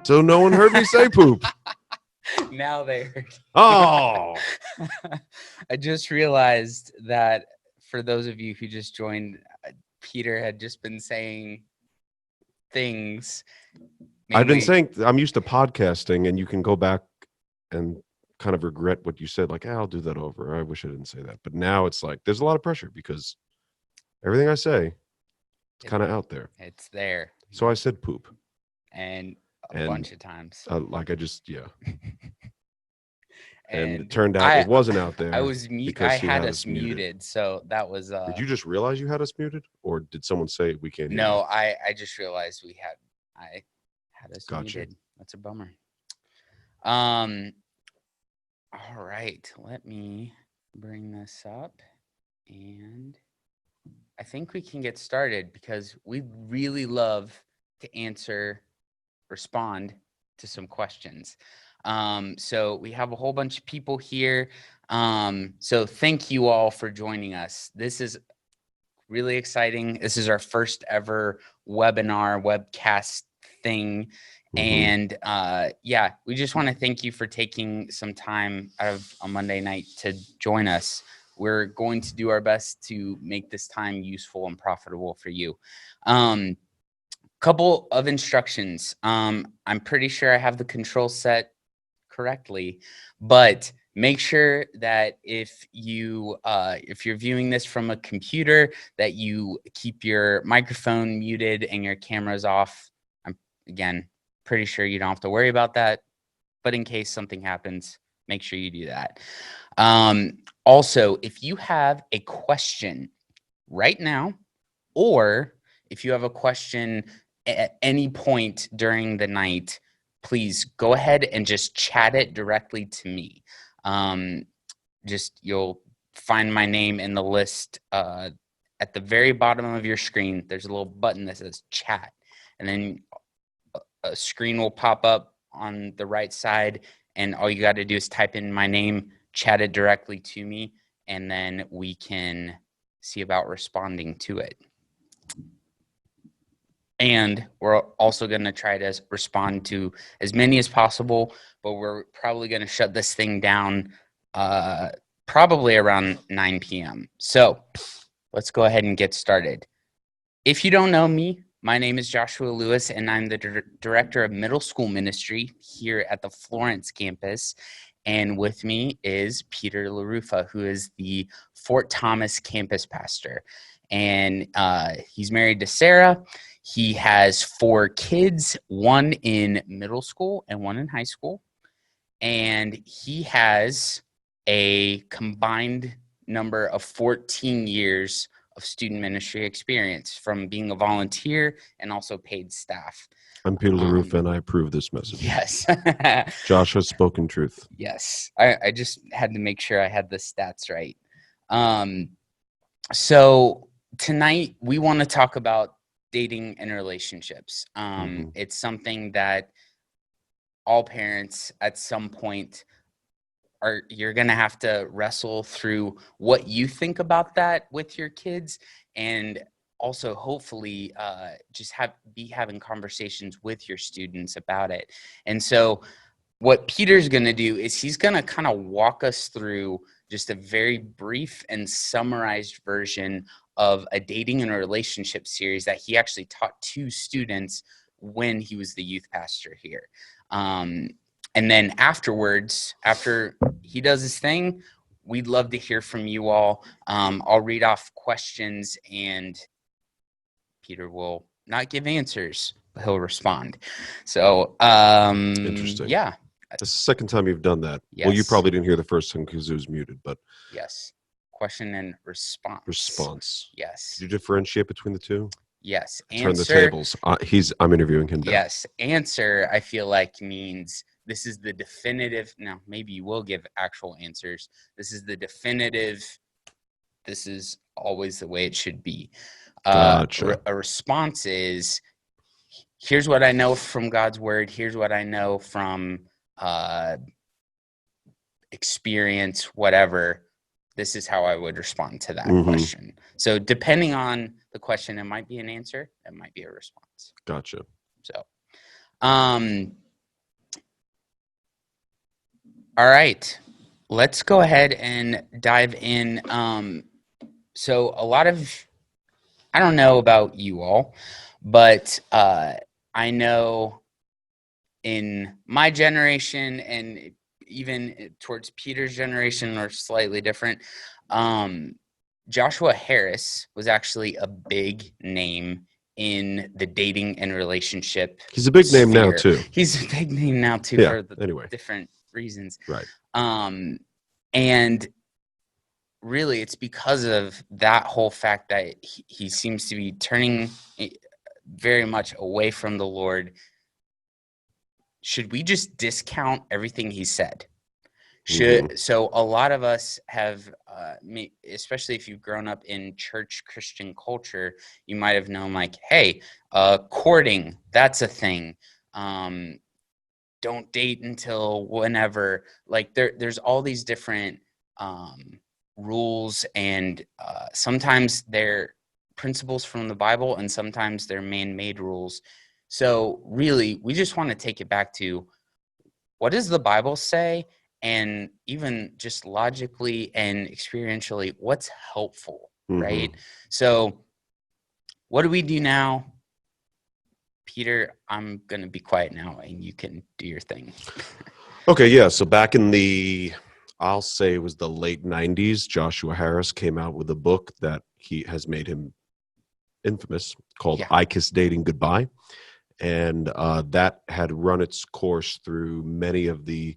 So no one heard me say poop. Now they heard. Oh. I just realized that for those of you who just joined, Peter had just been saying things. I've been saying I'm used to podcasting, and you can go back and kind of regret what you said. Like, I'll do that over. I wish I didn't say that. But now it's like there's a lot of pressure because everything I say is kind of out there. It's there. So I said poop. And a bunch of times. And it turned out it wasn't out there. I was I had us muted, so that was. Did you just realize you had us muted, or did someone say we can't hear? No, I just realized I had us muted. That's a bummer. All right, let me bring this up, and I think we can get started because we really love to respond to some questions. So we have a whole bunch of people here. So thank you all for joining us. This is really exciting. This is our first ever webcast thing. And we just want to thank you for taking some time out of a Monday night to join us. We're going to do our best to make this time useful and profitable for you. Couple of instructions. I'm pretty sure I have the control set correctly, but make sure that if you're viewing this from a computer, that you keep your microphone muted and your cameras off. I'm again pretty sure you don't have to worry about that, but in case something happens, make sure you do that. Also, if you have a question right now, or if you have a question at any point during the night, please go ahead and just chat it directly to me. You'll find my name in the list at the very bottom of your screen. There's a little button that says chat, and then a screen will pop up on the right side, and all you got to do is type in my name, chat it directly to me, and then we can see about responding to it. And we're also going to try to respond to as many as possible, but we're probably going to shut this thing down probably around 9 p.m. So let's go ahead and get started. If you don't know me, my name is Joshua Lewis, and I'm the director of middle school ministry here at the Florence campus. And with me is Peter LaRuffa, who is the Fort Thomas campus pastor. And he's married to Sarah. He has 4 kids, one in middle school and one in high school. And he has a combined number of 14 years of student ministry experience from being a volunteer and also paid staff. I'm Peter LaRuffa, and I approve this message. Yes. Josh has spoken truth. Yes. I just had to make sure I had the stats right. So tonight we want to talk about dating and relationships. It's something that all parents at some point you're going to have to wrestle through what you think about that with your kids, and also hopefully be having conversations with your students about it. And so what Peter's going to do is he's going to kind of walk us through just a very brief and summarized version of a dating and a relationship series that he actually taught 2 students when he was the youth pastor here. And then afterwards, after he does his thing, we'd love to hear from you all. I'll read off questions, and Peter will not give answers, but he'll respond. So, interesting. Yeah. That's the second time you've done that. Yes. Well, you probably didn't hear the first time because it was muted, but yes. Question and response. Response. Yes. Did you differentiate between the two? Yes. Turn the tables. I'm interviewing him now. Yes. Answer, I feel like, means this is the definitive. Now, maybe you will give actual answers. This is the definitive. This is always the way it should be. Gotcha. A response is, here's what I know from God's word. Here's what I know from experience, whatever. This is how I would respond to that question. So depending on the question, it might be an answer. It might be a response. Gotcha. So, All right, let's go ahead and dive in. So a lot of, I don't know about you all, but I know in my generation and even towards Peter's generation are slightly different. Joshua Harris was actually a big name in the dating and relationship. He's a big name now sphere. too. He's a big name now too, Yeah. for the Anyway, different reasons. right. And really, it's because of that whole fact that he seems to be turning very much away from the Lord. Should we just discount everything he said? So a lot of us have, especially if you've grown up in church Christian culture, you might have known like, hey, courting, that's a thing. Don't date until whenever. Like there's all these different rules, and sometimes they're principles from the Bible, and sometimes they're man-made rules. So really, we just want to take it back to, what does the Bible say? And even just logically and experientially, what's helpful, right? So what do we do now? Peter, I'm going to be quiet now and you can do your thing. Okay, yeah. So back in I'll say it was the late 90s, Joshua Harris came out with a book that he has made him infamous called I Kiss Dating Goodbye. And that had run its course through many of the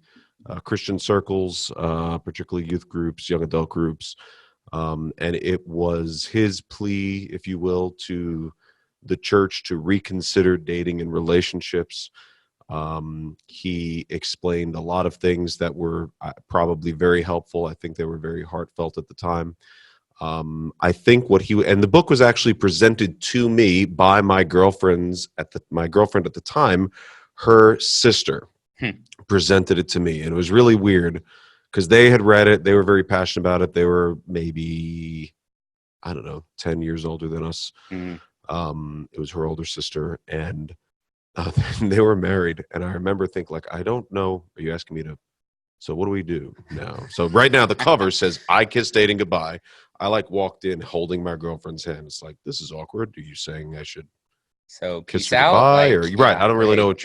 Christian circles, particularly youth groups, young adult groups. And it was his plea, if you will, to the church to reconsider dating and relationships. He explained a lot of things that were probably very helpful. I think they were very heartfelt at the time. I think and the book was actually presented to me by my girlfriend at the time. Her sister presented it to me, and it was really weird because they had read it. They were very passionate about it. They were maybe, I don't know, 10 years older than us. It was her older sister, and they were married. And I remember thinking, like, I don't know. Are you asking me to? So what do we do now? So right now the cover says I Kiss Dating Goodbye. I walked in holding my girlfriend's hand. It's like, this is awkward. Are you saying I should kiss her goodbye? Or right? I don't really know what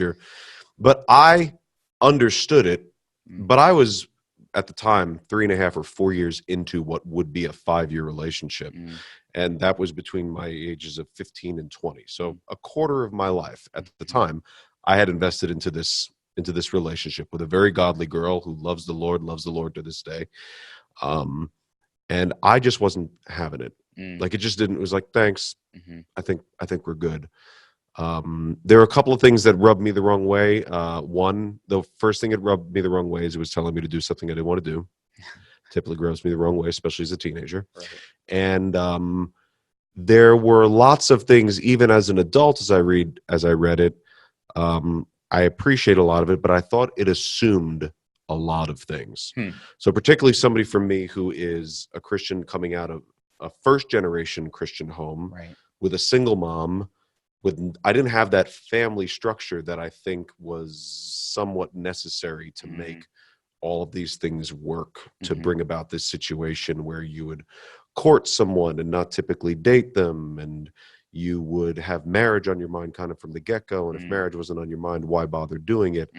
but I understood it. But I was at the time 3.5 or 4 years into what would be a 5-year relationship. And that was between my ages of 15 and 20. So a quarter of my life at the time, I had invested into this relationship with a very godly girl who loves the Lord to this day. And I just wasn't having it. Like, it just didn't. It was like, thanks. I think we're good. There were a couple of things that rubbed me the wrong way. One, the first thing that rubbed me the wrong way is it was telling me to do something I didn't want to do. Typically rubs me the wrong way, especially as a teenager. Right. And there were lots of things, even as an adult, as I read it. I appreciate a lot of it, but I thought it assumed a lot of things. So particularly somebody from me who is a Christian coming out of a first-generation Christian home, right, with a single mom, I didn't have that family structure that I think was somewhat necessary to make all of these things work, to bring about this situation where you would court someone and not typically date them, and you would have marriage on your mind kind of from the get-go, and if marriage wasn't on your mind, why bother doing it?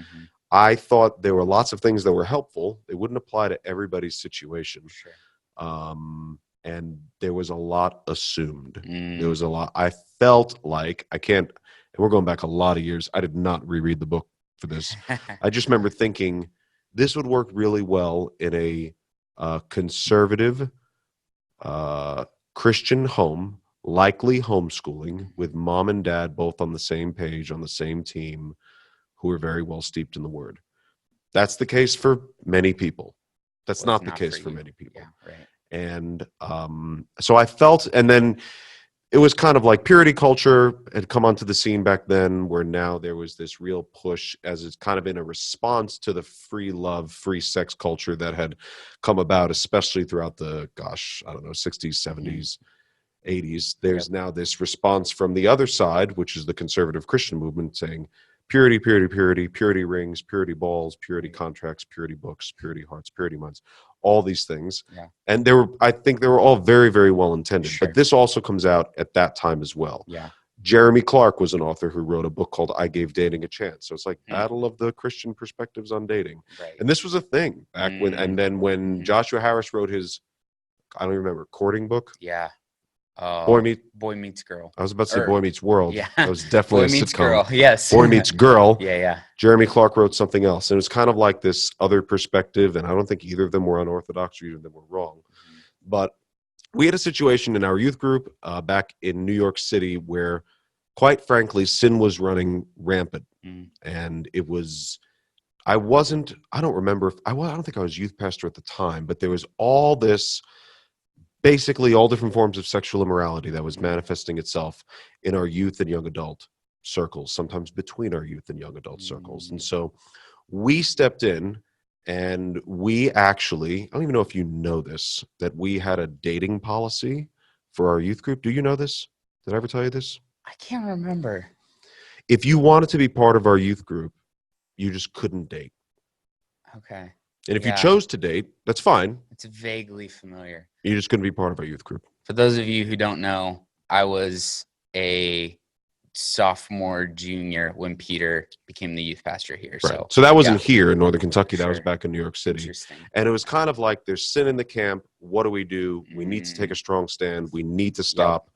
I thought there were lots of things that were helpful. They wouldn't apply to everybody's situation. Sure. And there was a lot assumed. There was a lot. I felt like and we're going back a lot of years. I did not reread the book for this. I just remember thinking this would work really well in a conservative Christian home, likely homeschooling, with mom and dad both on the same page, on the same team, who are very well steeped in the word. That's the case for many people. That's not the case for many people. Yeah, right. And so I felt, and then it was kind of like purity culture had come onto the scene back then, where now there was this real push, as it's kind of in a response to the free love, free sex culture that had come about, especially throughout the, 60s, 70s, 80s. There's now this response from the other side, which is the conservative Christian movement, saying purity, purity, purity, purity rings, purity balls, purity contracts, purity books, purity hearts, purity minds, all these things. Yeah. And I think they were all very, very well intended. Sure. But this also comes out at that time as well. Yeah. Jeremy Clark was an author who wrote a book called I Gave Dating a Chance. So it's like battle of the Christian perspectives on dating. Right. And this was a thing back when, and then when Joshua Harris wrote his, I don't even remember, courting book. Yeah. Boy Meets Girl. I was about to say Boy Meets World. Yeah. That was definitely Boy a Meets sitcom. Girl. Yes. Boy Meets Girl. Yeah. Jeremy Clark wrote something else. And it was kind of like this other perspective. And I don't think either of them were unorthodox or either of them were wrong. But we had a situation in our youth group back in New York City where, quite frankly, sin was running rampant. And it was, I don't remember, I don't think I was youth pastor at the time, but there was all this, basically all different forms of sexual immorality that was manifesting itself in our youth and young adult circles, sometimes between our youth and young adult circles. And so we stepped in and we actually, I don't even know if you know this, that we had a dating policy for our youth group. Do you know this? Did I ever tell you this? I can't remember. If you wanted to be part of our youth group, you just couldn't date. Okay. And if you chose to date, that's fine. It's vaguely familiar. You're just going to be part of our youth group. For those of you who don't know, I was a sophomore, junior when Peter became the youth pastor here. Right. So that wasn't here in Northern Kentucky. Sure. That was back in New York City. Interesting. And it was kind of like there's sin in the camp. What do? We need to take a strong stand. We need to stop,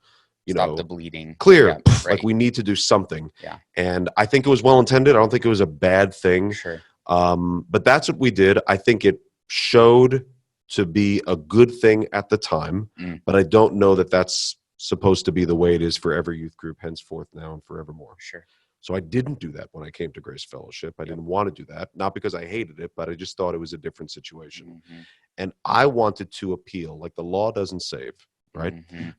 stop the bleeding. Clear. Yep, right. Like we need to do something. Yeah. And I think it was well intended. I don't think it was a bad thing. Sure. But that's what we did. I think it showed to be a good thing at the time, but I don't know that that's supposed to be the way it is for every youth group henceforth now and forevermore. Sure. So I didn't do that when I came to Grace Fellowship. I didn't want to do that, not because I hated it, but I just thought it was a different situation. And I wanted to appeal, like the law doesn't save, right?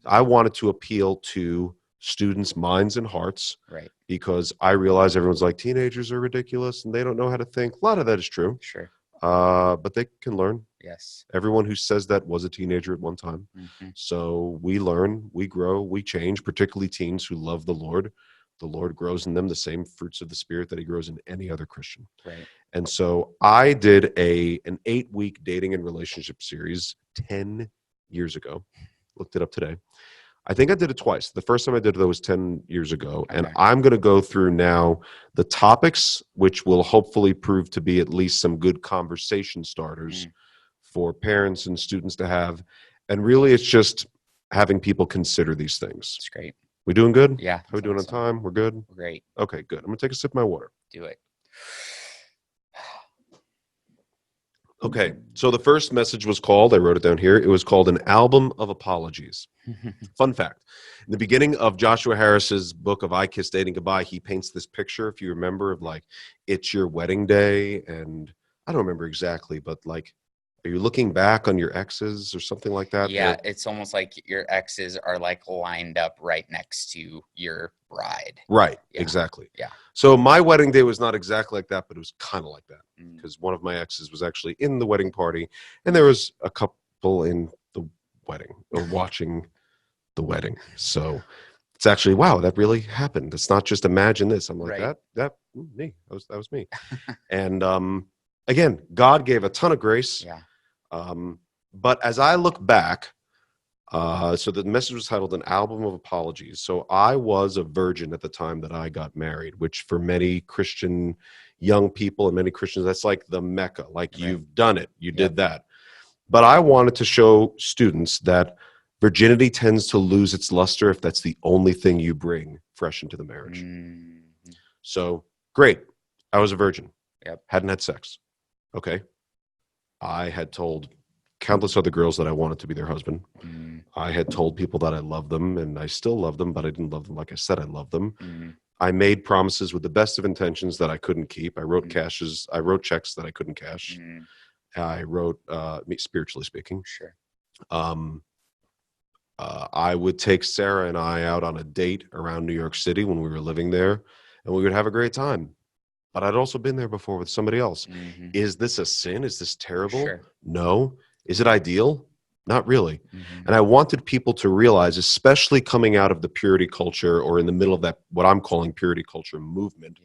I wanted to appeal to students' minds and hearts, right? Because I realize everyone's like, teenagers are ridiculous and they don't know how to think. A lot of that is true. Sure. But they can learn. Yes. Everyone who says that was a teenager at one time. So we learn, we grow, we change, particularly teens who love the Lord. The Lord grows in them the same fruits of the Spirit that he grows in any other Christian. Right. And so I did an 8-week dating and relationship series 10 years ago. Looked it up today. I think I did it twice. The first time I did it was 10 years ago. Okay. And I'm going to go through now the topics, which will hopefully prove to be at least some good conversation starters for parents and students to have. And really, it's just having people consider these things. That's great. We doing good? Yeah. How we doing on time? We're good? We're great. Okay, good. I'm going to take a sip of my water. Do it. Okay, so the first message was called, I wrote it down here, it was called An Album of Apologies. Fun fact, in the beginning of Joshua Harris's book of I Kissed Dating Goodbye, he paints this picture, if you remember, of like, it's your wedding day, and I don't remember exactly, but like, are you looking back on your exes or something like that? Yeah, it's almost like your exes are like lined up right next to your bride. Right, yeah. Exactly. Yeah. So my wedding day was not exactly like that, but it was kind of like that because one of my exes was actually in the wedding party and there was a couple in the wedding or watching the wedding. So it's actually, wow, that really happened. It's not just imagine this. I'm like, right. that was me. And again, God gave a ton of grace. Yeah. But as I look back, so the message was titled An Album of Apologies. So I was a virgin at the time that I got married, which for many Christian young people and many Christians, that's like the Mecca. Like right. You've done it. You did that. But I wanted to show students that virginity tends to lose its luster if that's the only thing you bring fresh into the marriage. So great. I was a virgin. Yep. Hadn't had sex. Okay. I had told countless other girls that I wanted to be their husband. I had told people that I loved them and I still love them, but I didn't love them like I said I loved them. I made promises with the best of intentions that I couldn't keep. I wrote I wrote checks that I couldn't cash. I wrote, spiritually speaking. Sure. I would take Sarah and I out on a date around New York City when we were living there, and we would have a great time. But I'd also been there before with somebody else. Is this a sin? Is this terrible? Sure. No. Is it ideal? Not really. And I wanted people to realize, especially coming out of the purity culture or in the middle of that, what I'm calling purity culture movement,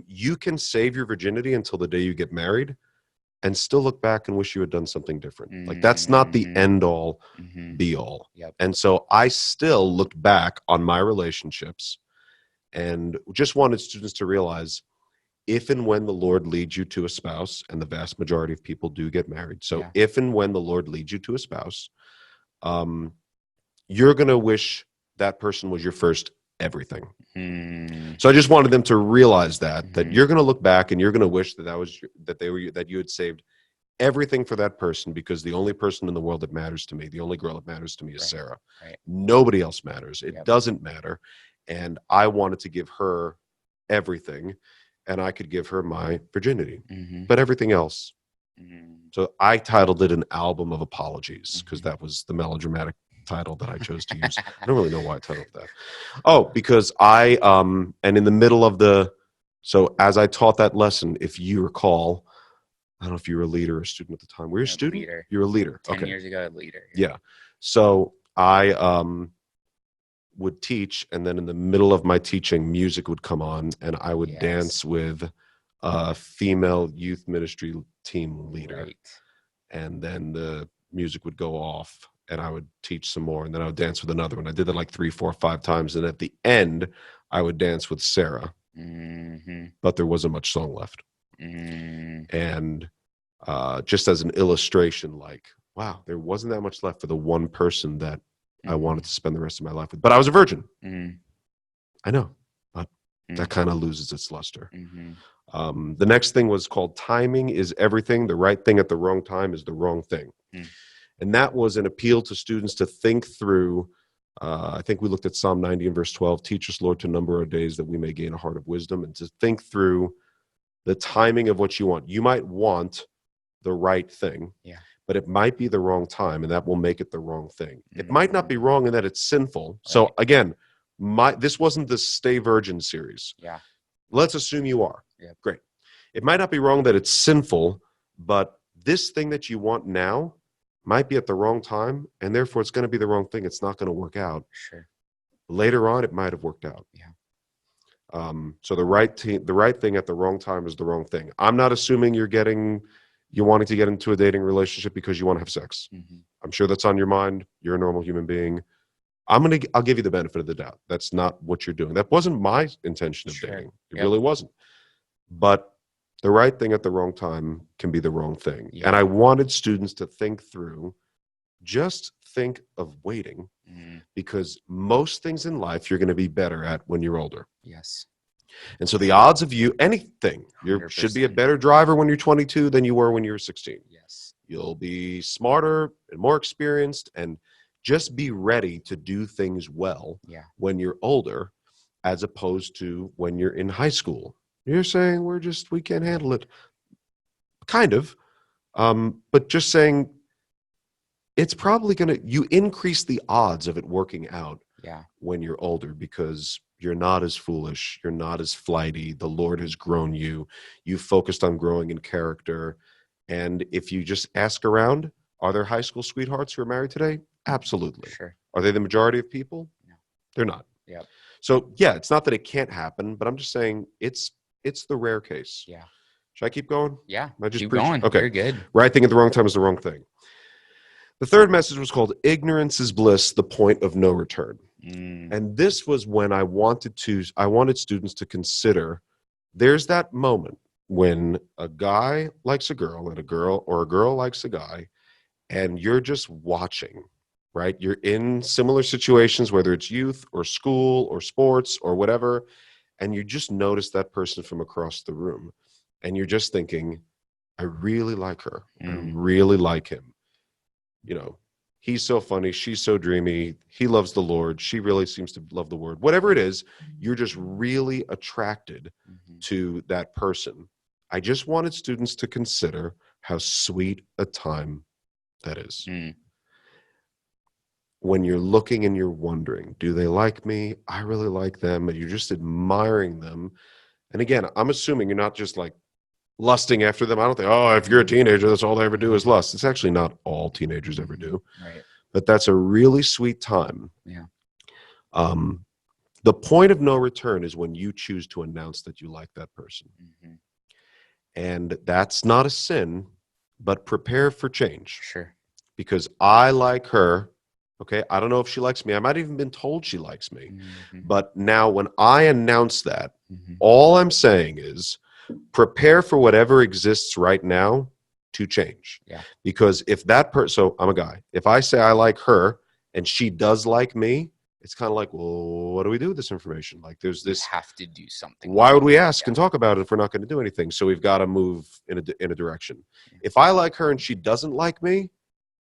You can save your virginity until the day you get married and still look back and wish you had done something different. Like, that's not the end all be all. Yep. And so I still looked back on my relationships and just wanted students to realize, if and when the Lord leads you to a spouse, and the vast majority of people do get married. So if and when the Lord leads you to a spouse, you're going to wish that person was your first everything. So I just wanted them to realize that you're going to look back and you're going to wish that you had saved everything for that person, because the only person in the world that matters to me, the only girl that matters to me, is Sarah. Nobody else matters. It doesn't matter. And I wanted to give her everything, and I could give her my virginity, but everything else. So I titled it An Album of Apologies, because that was the melodramatic title that I chose to use. I don't really know why I titled that. Oh, because and in the middle of so as I taught that lesson, if you recall, I don't know if you were a leader or a student at the time. Were you a student? Leader. You were a leader. 10 years ago, a leader. Yeah. So I would teach, and then in the middle of my teaching, music would come on, and I would dance with a female youth ministry team leader. And then the music would go off, and I would teach some more, and then I would dance with another one. I did that like 3, 4, 5 times. And at the end, I would dance with Sarah. But there wasn't much song left. And just as an illustration, like, wow, there wasn't that much left for the one person that I wanted to spend the rest of my life with. But I was a virgin. I know, but that kind of loses its luster. The next thing was called Timing is Everything. The right thing at the wrong time is the wrong thing. And that was an appeal to students to think through. I think we looked at Psalm 90 and verse 12. Teach us, Lord, to number our days that we may gain a heart of wisdom, and to think through the timing of what you want. You might want the right thing, but it might be the wrong time, and that will make it the wrong thing. It might not be wrong in that it's sinful. So again, this wasn't the Stay Virgin series. Let's assume you are. Great. It might not be wrong that it's sinful, but this thing that you want now might be at the wrong time, and therefore it's going to be the wrong thing. It's not going to work out. Later on, it might have worked out. So the right thing at the wrong time is the wrong thing. I'm not assuming you're wanting to get into a dating relationship because you want to have sex. I'm sure that's on your mind. You're a normal human being. I'll give you the benefit of the doubt. That's not what you're doing. That wasn't my intention of dating. It really wasn't. But the right thing at the wrong time can be the wrong thing. And I wanted students to think through, just think of waiting, because most things in life you're going to be better at when you're older. And so the odds of you, anything, you should be a better driver when you're 22 than you were when you were 16. You'll be smarter and more experienced, and just be ready to do things well when you're older, as opposed to when you're in high school. You're saying we can't handle it. Kind of. But just saying, it's probably you increase the odds of it working out when you're older, because you're not as foolish. You're not as flighty. The Lord has grown you. You've focused on growing in character. And if you just ask around, are there high school sweethearts who are married today? Absolutely. Are they the majority of people? No. They're not. So it's not that it can't happen, but I'm just saying it's the rare case. Should I keep going? Keep going. Okay. You're good. Right thing at the wrong time is the wrong thing. The third message was called Ignorance is Bliss, the Point of No Return. And this was when I wanted students to consider, there's that moment when a guy likes a girl, and a girl likes a guy, and you're just watching, right? You're in similar situations, whether it's youth or school or sports or whatever, and you just notice that person from across the room, and you're just thinking, I really like her. I really like him. He's so funny. She's so dreamy. He loves the Lord. She really seems to love the Word. Whatever it is, you're just really attracted to that person. I just wanted students to consider how sweet a time that is. When you're looking and you're wondering, do they like me? I really like them. And you're just admiring them. And again, I'm assuming you're not just like lusting after them. I don't think, if you're a teenager, that's all they ever do is lust. It's actually not all teenagers ever do. But that's a really sweet time. The point of no return is when you choose to announce that you like that person. Mm-hmm. And that's not a sin, but prepare for change. Sure. Because I like her. Okay. I don't know if she likes me. I might have even been told she likes me. Mm-hmm. But now when I announce that, Mm-hmm. all I'm saying is prepare for whatever exists right now to change. Yeah. Because if that person, so I'm a guy, if I say I like her and she does like me, it's kind of like, well, what do we do with this information? Like there's this, you have to do something. why would we ask and talk about it if we're not going to do anything? So we've got to move in a direction. Yeah. If I like her and she doesn't like me,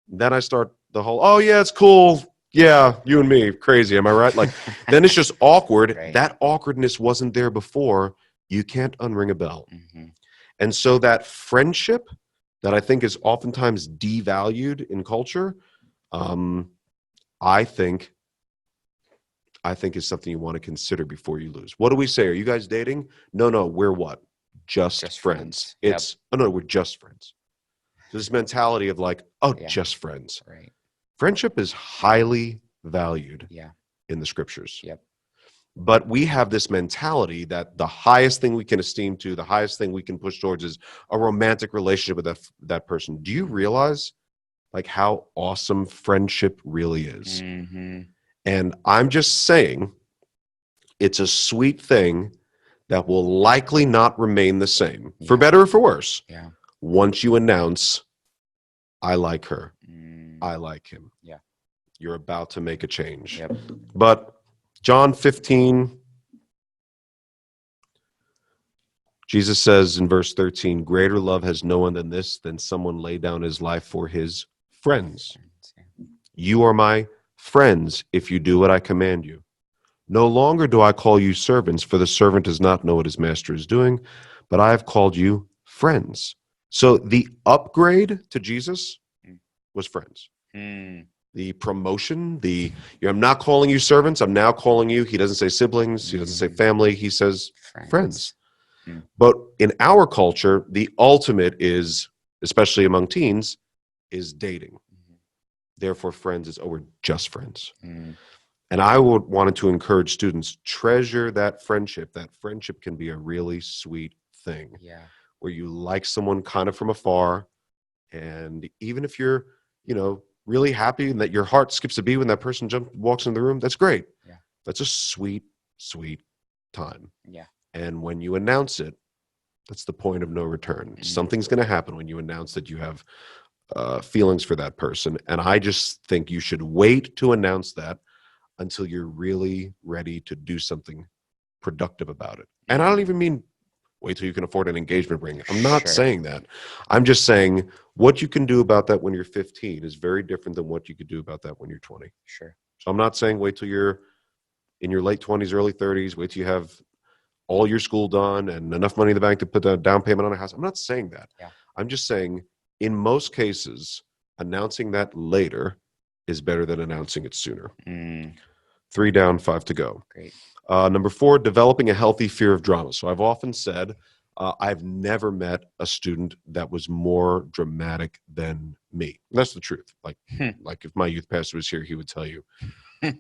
then I start the whole, oh yeah, it's cool. Yeah, you and me, crazy. Am I right? Like then it's just awkward. Right. That awkwardness wasn't there before. You can't unring a bell. Mm-hmm. And so that friendship that I think is oftentimes devalued in culture, I think is something you want to consider before you lose. What do we say? Are you guys dating? No, we're what? Just friends. Yep. It's, oh no, we're just friends. So this mentality of like, oh, Yeah. just friends. Right. Friendship is highly valued Yeah. in the scriptures. Yep. But we have this mentality that the highest thing we can esteem to, the highest thing we can push towards is a romantic relationship with that person. Do you realize like how awesome friendship really is? Mm-hmm. And I'm just saying it's a sweet thing that will likely not remain the same, for better or for worse. Yeah. Once you announce, I like her, Mm. I like him. Yeah. You're about to make a change. Yep. But John 15, Jesus says in verse 13, greater love has no one than this, than someone lay down his life for his friends. Yeah. You are my friends if you do what I command you. No longer do I call you servants, for the servant does not know what his master is doing, but I have called you friends. So the upgrade to Jesus was friends. Mm. The promotion, I'm not calling you servants, I'm now calling you, he doesn't say siblings, he doesn't say family, he says friends. Mm. But in our culture, the ultimate is, especially among teens, is dating. Mm-hmm. Therefore, friends is, oh, we're just friends. Mm. And I wanted to encourage students, treasure that friendship. That friendship can be a really sweet thing. Yeah. Where you like someone kind of from afar. And even if you're, really happy and that your heart skips a beat when that person walks in the room, that's great. Yeah. That's a sweet, sweet time. Yeah. And when you announce it, that's the point of no return. Mm. Something's going to happen when you announce that you have feelings for that person. And I just think you should wait to announce that until you're really ready to do something productive about it. And I don't even mean wait till you can afford an engagement ring. I'm not saying that. I'm just saying what you can do about that when you're 15 is very different than what you could do about that when you're 20. Sure. So I'm not saying wait till you're in your late 20s, early 30s, wait till you have all your school done and enough money in the bank to put a down payment on a house. I'm not saying that. Yeah. I'm just saying in most cases, announcing that later is better than announcing it sooner. 3 down, 5 to go. Great. Number 4, developing a healthy fear of drama. So I've often said I've never met a student that was more dramatic than me. That's the truth. Like if my youth pastor was here, he would tell you,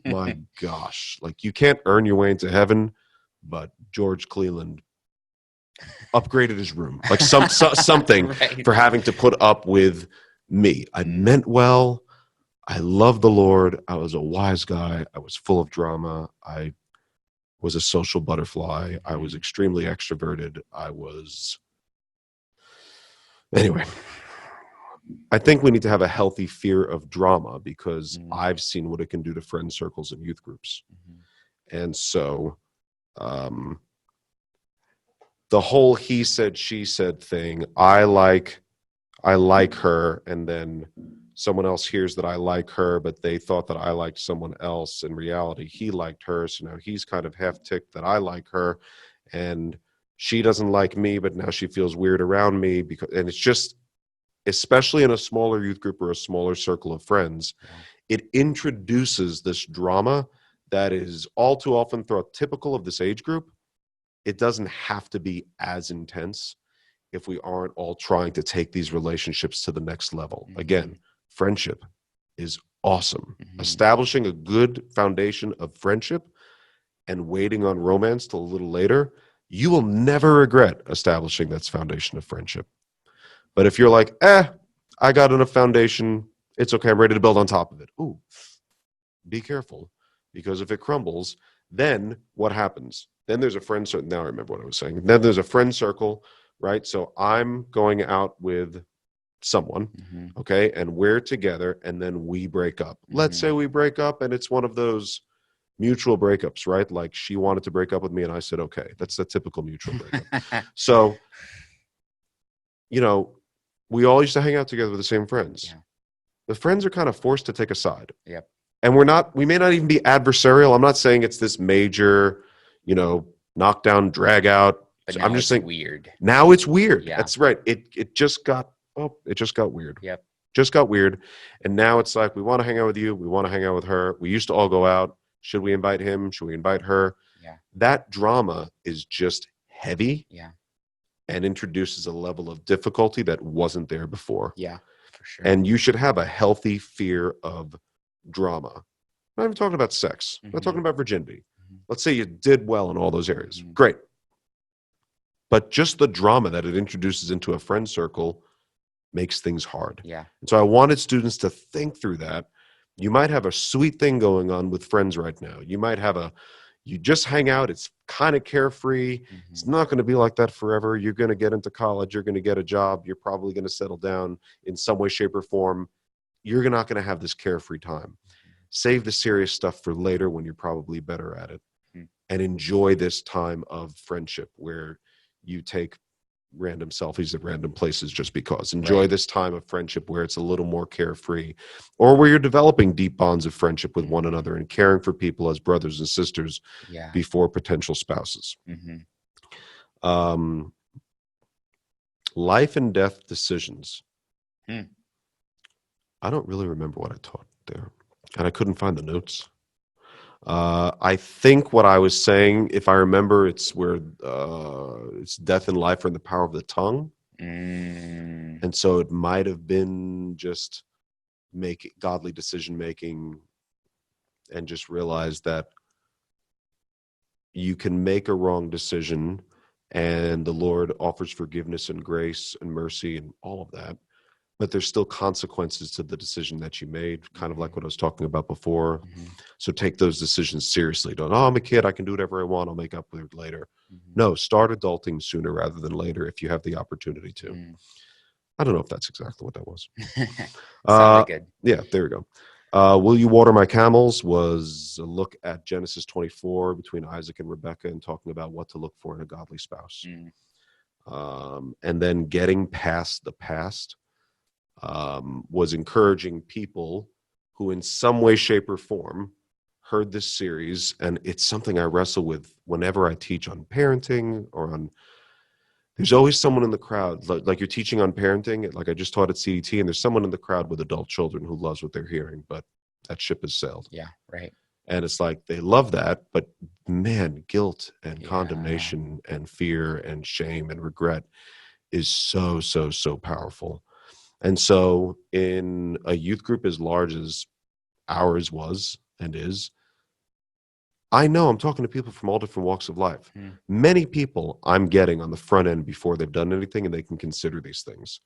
my gosh, like you can't earn your way into heaven, but George Cleveland upgraded his room. Like something right. For having to put up with me. I meant well. I loved the Lord. I was a wise guy. I was full of drama. I was a social butterfly. I was extremely extroverted. Anyway, I think we need to have a healthy fear of drama because I've seen what it can do to friend circles and youth groups. And so the whole he said, she said thing, I like her, and then someone else hears that I like her, but they thought that I liked someone else. In reality, he liked her, so now he's kind of half-ticked that I like her, and she doesn't like me, but now she feels weird around me. And it's just, especially in a smaller youth group or a smaller circle of friends, it introduces this drama that is all too often typical of this age group. It doesn't have to be as intense if we aren't all trying to take these relationships to the next level. Again, friendship is awesome. Establishing a good foundation of friendship and waiting on romance till a little later, you will never regret establishing that foundation of friendship. But if you're like, I got enough foundation, it's okay, I'm ready to build on top of it. Ooh, be careful, because if it crumbles, then what happens? Then there's a friend circle. Now I remember what I was saying. Then there's a friend circle, right? So I'm going out with someone, okay, and we're together, and then we break up. Let's say we break up and it's one of those mutual breakups, right? Like she wanted to break up with me and I said, okay. That's the typical mutual breakup. So, we all used to hang out together with the same friends. Yeah. The friends are kind of forced to take a side. Yep. And we may not even be adversarial. I'm not saying it's this major, knockdown, drag out. But So now I'm just saying weird. Now it's weird. Yeah. That's right. It just got weird. Yep. Just got weird. And now it's like, we want to hang out with you. We want to hang out with her. We used to all go out. Should we invite him? Should we invite her? Yeah. That drama is just heavy. Yeah. And introduces a level of difficulty that wasn't there before. Yeah, for sure. And you should have a healthy fear of drama. I'm not even talking about sex. I'm not talking about virginity. Let's say you did well in all those areas. Great. But just the drama that it introduces into a friend circle makes things hard. Yeah. And so I wanted students to think through that. You might have a sweet thing going on with friends right now. You might have you just hang out. It's kind of carefree. It's not going to be like that forever. You're going to get into college. You're going to get a job. You're probably going to settle down in some way, shape, or form. You're not going to have this carefree time. Save the serious stuff for later when you're probably better at it. And enjoy this time of friendship where you take random selfies at random places just because. Enjoy this time of friendship where it's a little more carefree, or where you're developing deep bonds of friendship with one another and caring for people as brothers and sisters before potential spouses. Life and death decisions. I don't really remember what I taught there, and I couldn't find the notes. I think what I was saying, if I remember, it's where it's death and life are in the power of the tongue. And so it might have been just make godly decision making and just realize that you can make a wrong decision and the Lord offers forgiveness and grace and mercy and all of that. But there's still consequences to the decision that you made, kind of like what I was talking about before. So take those decisions seriously. Don't, I'm a kid, I can do whatever I want, I'll make up with it later. No, start adulting sooner rather than later if you have the opportunity to. I don't know if that's exactly what that was. Sounded good. Yeah, there we go. Will You Water My Camels was a look at Genesis 24 between Isaac and Rebekah and talking about what to look for in a godly spouse. And then getting past the past. Was encouraging people who in some way, shape, or form heard this series. And it's something I wrestle with whenever I teach on parenting there's always someone in the crowd, like you're teaching on parenting, like I just taught at CDT, and there's someone in the crowd with adult children who loves what they're hearing, but that ship has sailed. Yeah, right. And it's like, they love that, but man, guilt and condemnation and fear and shame and regret is so, so, so powerful. And so in a youth group as large as ours was and is, I know I'm talking to people from all different walks of life. Many people I'm getting on the front end before they've done anything and they can consider these things.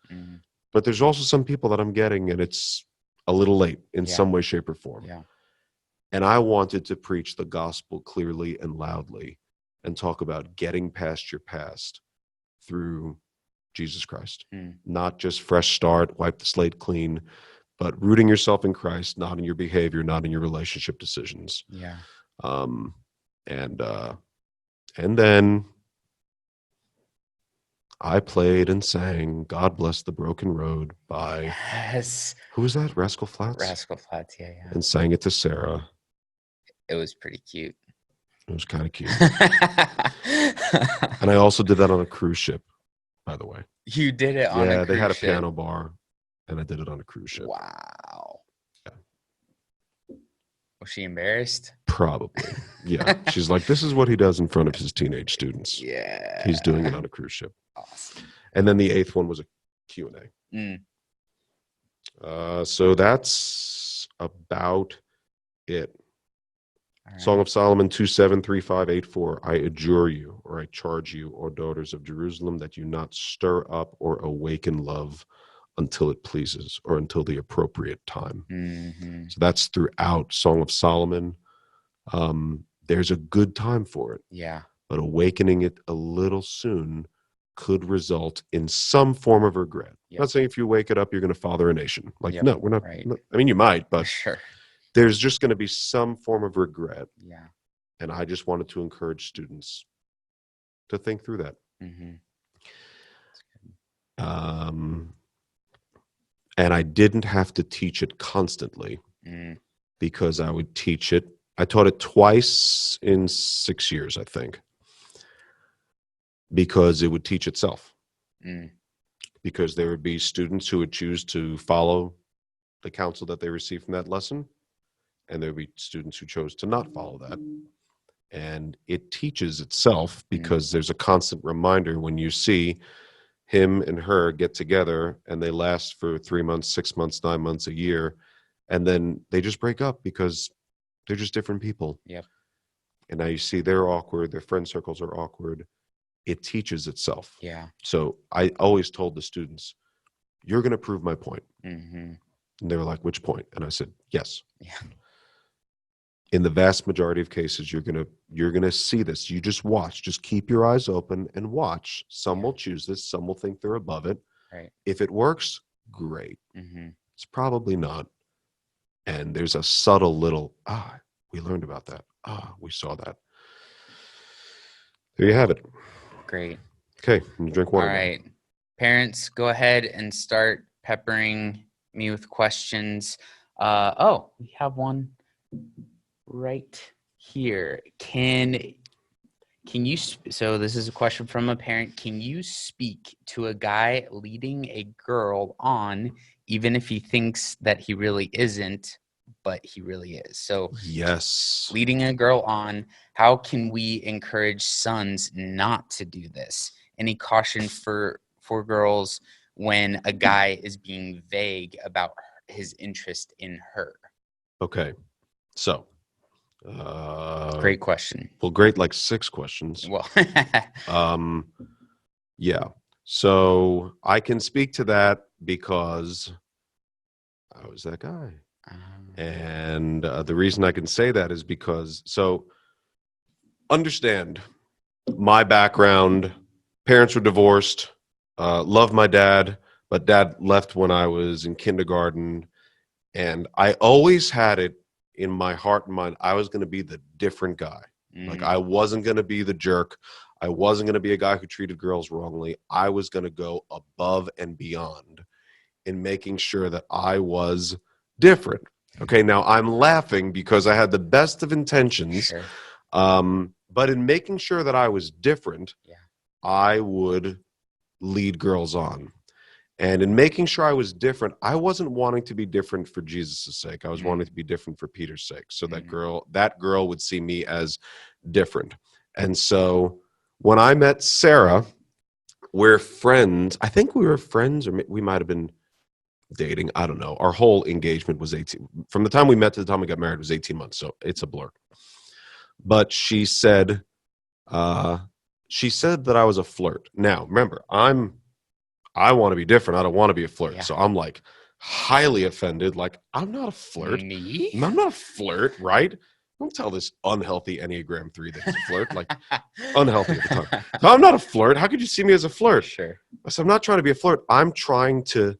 But there's also some people that I'm getting and it's a little late in some way, shape, or form. And I wanted to preach the gospel clearly and loudly and talk about getting past your past through Jesus Christ. Not just fresh start, wipe the slate clean, but rooting yourself in Christ, not in your behavior, not in your relationship decisions. And then I played and sang God Bless the Broken Road by who was that? Rascal Flatts? Rascal Flatts, yeah. And sang it to Sarah. It was pretty cute. It was kind of cute. And I also did that on a cruise ship, by the way. You did it on a cruise ship? Yeah, they had a piano bar, and I did it on a cruise ship. Wow. Was she embarrassed? Probably. Yeah. She's like, this is what he does in front of his teenage students. Yeah. He's doing it on a cruise ship. Awesome. And then the 8th one was a Q&A. So that's about it. All Song right. of Solomon 2:7-3-5-8-4. I adjure you, or I charge you, O daughters of Jerusalem, that you not stir up or awaken love until it pleases, or until the appropriate time. Mm-hmm. So that's throughout Song of Solomon. There's a good time for it. Yeah. But awakening it a little soon could result in some form of regret. Yep. I'm not saying if you wake it up, you're going to father a nation. Like, Yep. no, we're not, Right. I mean, you might, but Sure. there's just going to be some form of regret. Yeah. And I just wanted to encourage students to think through that. Mm-hmm. And I didn't have to teach it constantly because I would teach it. I taught it twice in 6 years, I think, because it would teach itself. Because there would be students who would choose to follow the counsel that they received from that lesson, and there would be students who chose to not follow that. And it teaches itself because there's a constant reminder when you see him and her get together and they last for 3 months, 6 months, 9 months, a year, and then they just break up because they're just different people. Yep. And now you see they're awkward, their friend circles are awkward. It teaches itself. Yeah. So I always told the students, you're going to prove my point. Mm-hmm. And they were like, which point? And I said, yes. Yeah. In the vast majority of cases, you're gonna see this. You just watch. Just keep your eyes open and watch. Some will choose this. Some will think they're above it. Right. If it works, great. Mm-hmm. It's probably not. And there's a subtle little, we learned about that. We saw that. There you have it. Great. Okay, you drink water. All right. Parents, go ahead and start peppering me with questions. We have one right here. Can you so this is a question from a parent. Can you speak to a guy leading a girl on even if he thinks that he really isn't, but he really is? So yes, leading a girl on, how can we encourage sons not to do this? Any caution for girls when a guy is being vague about his interest in her? Okay, so great question. Well, great, like 6 questions. Well, yeah. So I can speak to that because I was that guy. And the reason I can say that is because, so understand my background. Parents were divorced, loved my dad, but dad left when I was in kindergarten. And I always had it in my heart and mind, I was going to be the different guy. Like, I wasn't going to be the jerk. I wasn't going to be a guy who treated girls wrongly. I was going to go above and beyond in making sure that I was different. Okay, now I'm laughing because I had the best of intentions. Sure. But in making sure that I was different, I would lead girls on. And in making sure I was different, I wasn't wanting to be different for Jesus' sake. I was wanting to be different for Peter's sake. So that girl would see me as different. And so when I met Sarah, we're friends. I think we were friends, or we might have been dating. I don't know. Our whole engagement was 18. From the time we met to the time we got married was 18 months. So it's a blur. But she said that I was a flirt. Now, remember, I want to be different. I don't want to be a flirt. Yeah. So I'm like highly offended. Like, I'm not a flirt. Me? I'm not a flirt, right? Don't tell this unhealthy Enneagram 3 that it's a flirt. Like, unhealthy at the time. So I'm not a flirt. How could you see me as a flirt? Sure. So I'm not trying to be a flirt. I'm trying to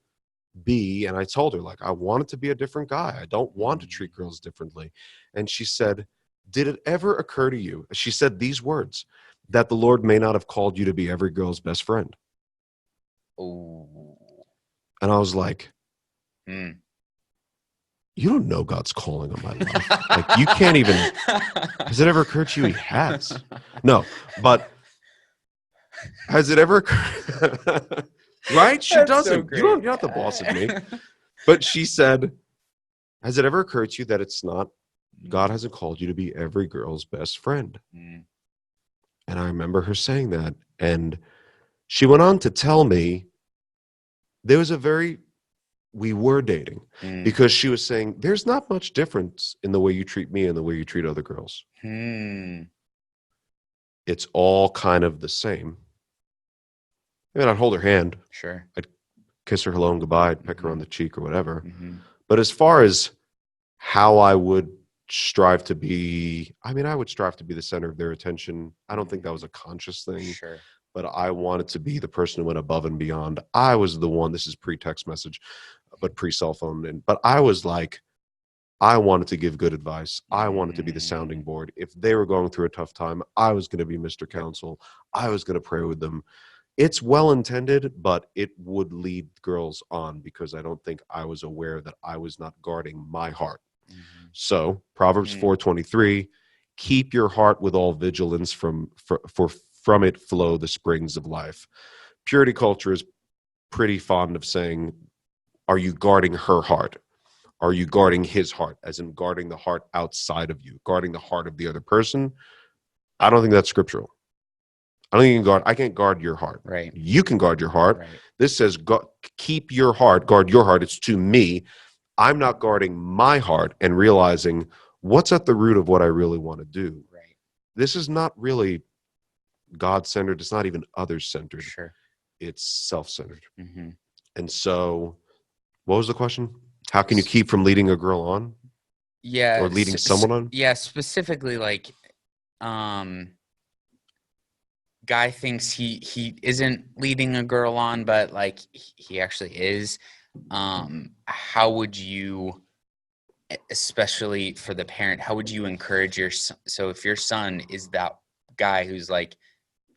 be, and I told her, like, I wanted to be a different guy. I don't want to treat girls differently. And she said, did it ever occur to you, she said these words, that the Lord may not have called you to be every girl's best friend? Oh. And I was like, you don't know God's calling on my life. Like, you can't even, has it ever occurred to you he has? No, but has it ever occurred? Right? She That's doesn't. So you're not the boss of me. But she said, has it ever occurred to you that it's not, God hasn't called you to be every girl's best friend? And I remember her saying that. And she went on to tell me there was a very we were dating because she was saying there's not much difference in the way you treat me and the way you treat other girls. It's all kind of the same. I mean, I'd hold her hand. Sure. I'd kiss her hello and goodbye. I'd peck her on the cheek or whatever. But as far as how I would strive to be, I mean, I would strive to be the center of their attention. I don't think that was a conscious thing. Sure. But I wanted to be the person who went above and beyond. I was the one, this is pre-text message, but pre-cell phone. But I was like, I wanted to give good advice. I wanted to be the sounding board. If they were going through a tough time, I was going to be Mr. Counsel. I was going to pray with them. It's well-intended, but it would lead girls on because I don't think I was aware that I was not guarding my heart. So Proverbs 4:23, keep your heart with all vigilance from it flow the springs of life. Purity culture is pretty fond of saying, are you guarding her heart? Are you guarding his heart? As in guarding the heart outside of you, guarding the heart of the other person. I don't think that's scriptural. I don't think you can guard. I can't guard your heart. Right. You can guard your heart. Right. This says, keep your heart, guard your heart. It's to me. I'm not guarding my heart and realizing what's at the root of what I really want to do. Right. This is not really God-centered. It's not even others-centered. Sure. It's self-centered. And so what was the question? How can you keep from leading a girl on? Yeah. Or leading someone on? Yeah, specifically like guy thinks he isn't leading a girl on, but like he actually is. How would you, especially for the parent, how would you encourage your son? So if your son is that guy who's like,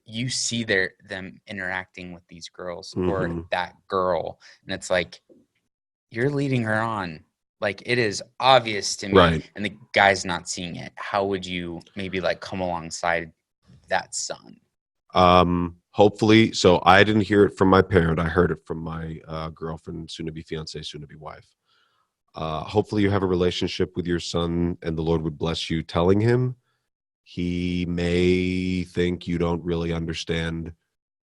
you see them interacting with these girls or that girl, and it's like, you're leading her on. Like, it is obvious to me, right, and the guy's not seeing it. How would you maybe like come alongside that son? Hopefully, so I didn't hear it from my parent. I heard it from my girlfriend, soon-to-be fiance, soon-to-be wife. Hopefully you have a relationship with your son and the Lord would bless you telling him. He may think you don't really understand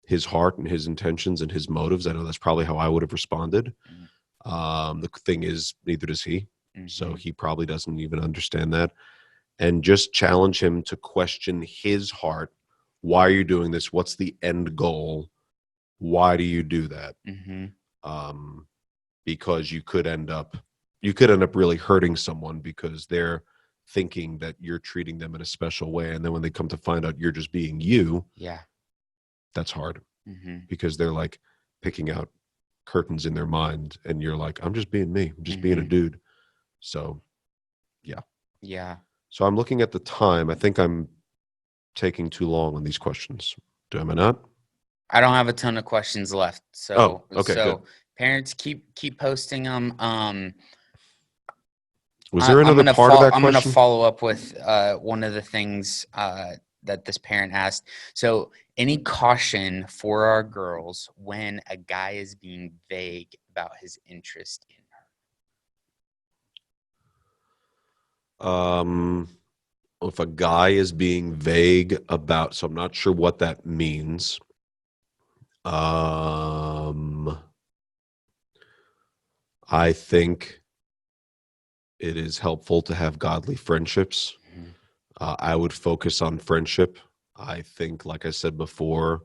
his heart and his intentions and his motives. I know that's probably how I would have responded. The thing is, neither does he. So he probably doesn't even understand that. And just challenge him to question his heart. Why are you doing this? What's the end goal? Why do you do that? Because you could end up really hurting someone because they're thinking that you're treating them in a special way. And then when they come to find out you're just being you, that's hard because they're like picking out curtains in their mind and you're like, I'm just being me. I'm just being a dude. So, yeah. So I'm looking at the time. I think I'm taking too long on these questions. Am I not? I don't have a ton of questions left. So, okay, so good. Parents, keep posting them. Was there another part of that question? I'm going to follow up with one of the things that this parent asked. So, any caution for our girls when a guy is being vague about his interest in her? If a guy is being vague about, so I'm not sure what that means. I think it is helpful to have godly friendships. I would focus on friendship. I think, like I said before,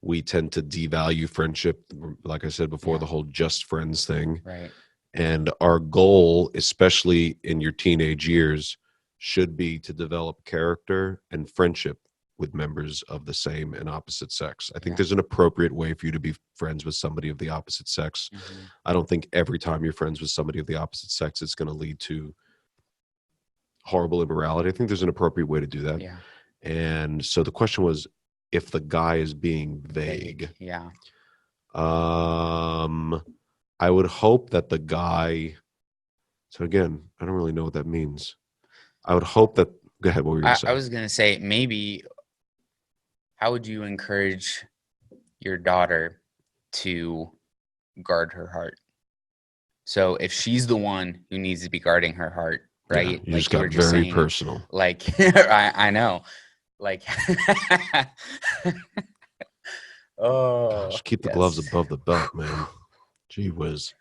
we tend to devalue friendship. Like I said before, the whole just friends thing. Right. And our goal, especially in your teenage years, should be to develop character and friendship with members of the same and opposite sex. I think there's an appropriate way for you to be friends with somebody of the opposite sex. I don't think every time you're friends with somebody of the opposite sex, it's going to lead to horrible immorality. I think there's an appropriate way to do that. Yeah. And so the question was, if the guy is being vague. Yeah. I would hope that the guy, so again, I don't really know what that means. I would hope that, go ahead, what were you going to say? I was going to say, maybe, how would you encourage your daughter to guard her heart? So if she's the one who needs to be guarding her heart, right? You just got very personal. Like, I know. Like, just keep the gloves above the belt, man. Gee whiz.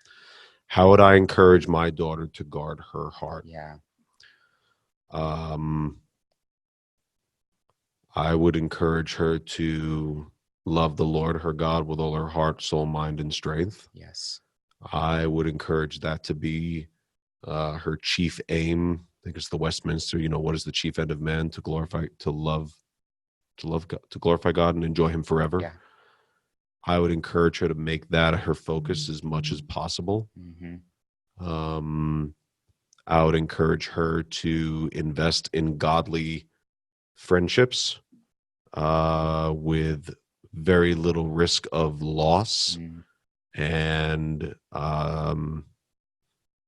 How would I encourage my daughter to guard her heart? Yeah. I would encourage her to love the Lord her God with all her heart, soul, mind, and strength. Yes. I would encourage that to be her chief aim. I think it's the Westminster. What is the chief end of man? To glorify, to love God, to glorify God and enjoy Him forever. Yeah. I would encourage her to make that her focus as much as possible. I would encourage her to invest in godly friendships with very little risk of loss, and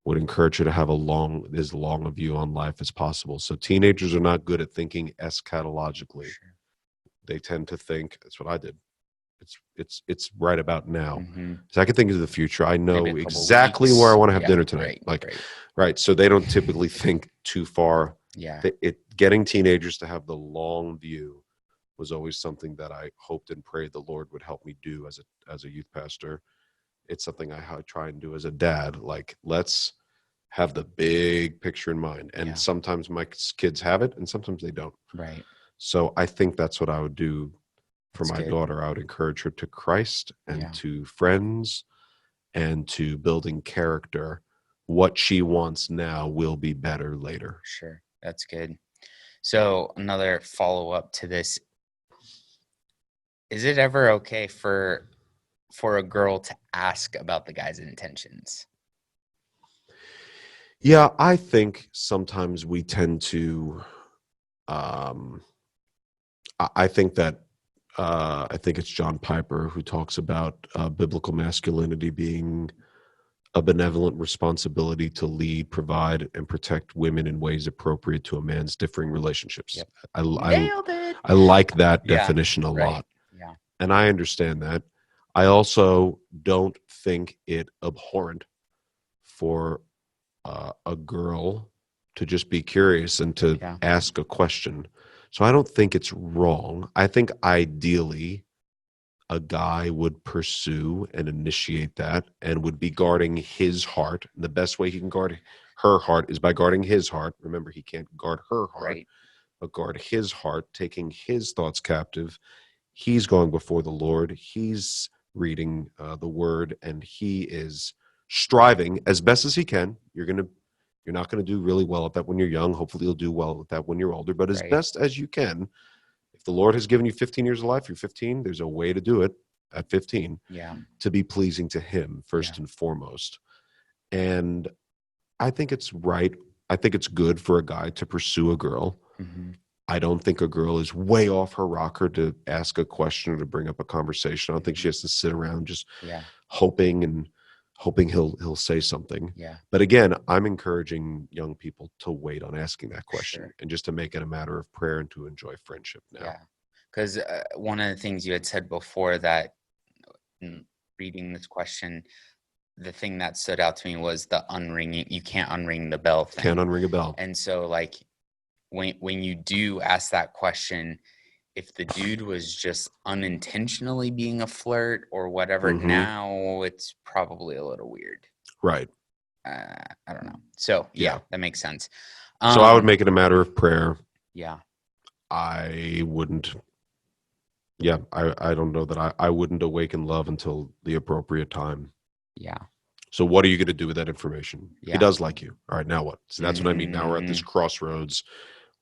would encourage her to have as long a view on life as possible. So teenagers are not good at thinking eschatologically. Sure. They tend to think, that's what I did, it's right about now. So I can think of the future. I know exactly where I want to have dinner tonight. Right. So they don't typically think too far. Yeah. Getting teenagers to have the long view was always something that I hoped and prayed the Lord would help me do as a youth pastor. It's something I try and do as a dad. Like, let's have the big picture in mind. And sometimes my kids have it and sometimes they don't. Right. So I think that's what I would do for my daughter. I would encourage her to Christ and to friends and to building character. What she wants now will be better later. Sure. That's good. So another follow-up to this. Is it ever okay for a girl to ask about the guy's intentions? Yeah, I think sometimes we tend to I think it's John Piper who talks about biblical masculinity being a benevolent responsibility to lead, provide, and protect women in ways appropriate to a man's differing relationships. Yep. Nailed it. I like that definition a lot. Yeah. And I understand that. I also don't think it abhorrent for a girl to just be curious and to ask a question. So I don't think it's wrong. I think ideally a guy would pursue and initiate that and would be guarding his heart. And the best way he can guard her heart is by guarding his heart. Remember, he can't guard her heart, but guard his heart, taking his thoughts captive. He's going before the Lord. He's reading the word, and he is striving as best as he can. You're not going to do really well at that when you're young. Hopefully you'll do well at that when you're older, but as best as you can. If the Lord has given you 15 years of life, you're 15, there's a way to do it at 15 to be pleasing to him first and foremost. And I think it's right. I think it's good for a guy to pursue a girl. I don't think a girl is way off her rocker to ask a question or to bring up a conversation. I don't think she has to sit around just hoping he'll say something. But again, I'm encouraging young people to wait on asking that question and just to make it a matter of prayer and to enjoy friendship now. Because one of the things you had said before that reading this question, the thing that stood out to me was the unringing. You can't unring the bell thing. Can't unring a bell. And so like when you do ask that question, if the dude was just unintentionally being a flirt or whatever, now it's probably a little weird. Right. I don't know. So that makes sense. So I would make it a matter of prayer. Yeah. I wouldn't. Yeah, I don't know that I wouldn't awaken love until the appropriate time. Yeah. So what are you going to do with that information? He does like you. All right, now what? So that's what I mean. Now we're at this crossroads